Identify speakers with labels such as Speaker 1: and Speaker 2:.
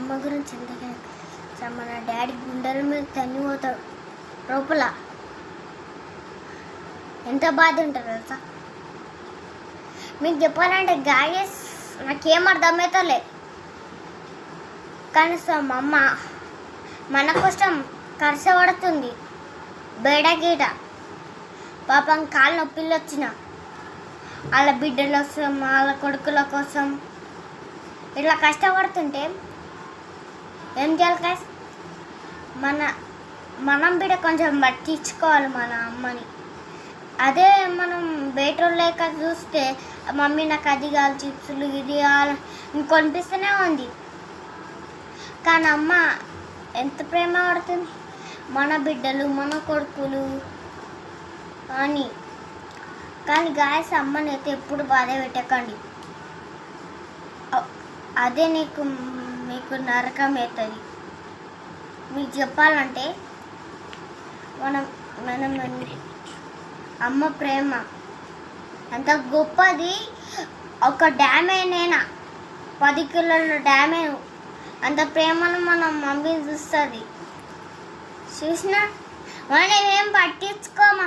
Speaker 1: అమ్మ గురించి ఎందుకంటే మన డాడీ గుండెల మీద తన్నిపోతాడు లోపల. ఎంత బాధ ఉంటుంది తెలుసా మీకు చెప్పాలంటే. గాయస్ నాకేం అర్థమవుతలే, కానీ మా అమ్మ మన కోసం కష్టపడుతుంది. బేడగీట పాపం కాళ్ళ నొప్పిలు వచ్చిన వాళ్ళ బిడ్డల కోసం వాళ్ళ కొడుకుల కోసం ఇట్లా కష్టపడుతుంటే ఏం చేయాలి గాయస్? మనం బిడ్డ కొంచెం పట్టించుకోవాలి మన అమ్మని. అదే మనం బయట లేక చూస్తే మమ్మీ నాకు అది కావాలి, చిప్సులు ఇది కావాలి కొనిపిస్తూనే ఉంది. కానీ అమ్మ ఎంత ప్రేమ పడుతుంది మన బిడ్డలు మన కొడుకులు అని. కానీ గాయస్ అమ్మని అయితే ఎప్పుడు బాధ పెట్టకండి, అదే మీకు నరకం అవుతుంది. మీకు చెప్పాలంటే మనం అమ్మ ప్రేమ అంత గొప్పది. ఒక డ్యామేనైనా 10 కిలోల డ్యామే అంత ప్రేమను మనం మమ్మీ చూస్తుంది. చూసినా మనం ఏం పట్టించుకోము.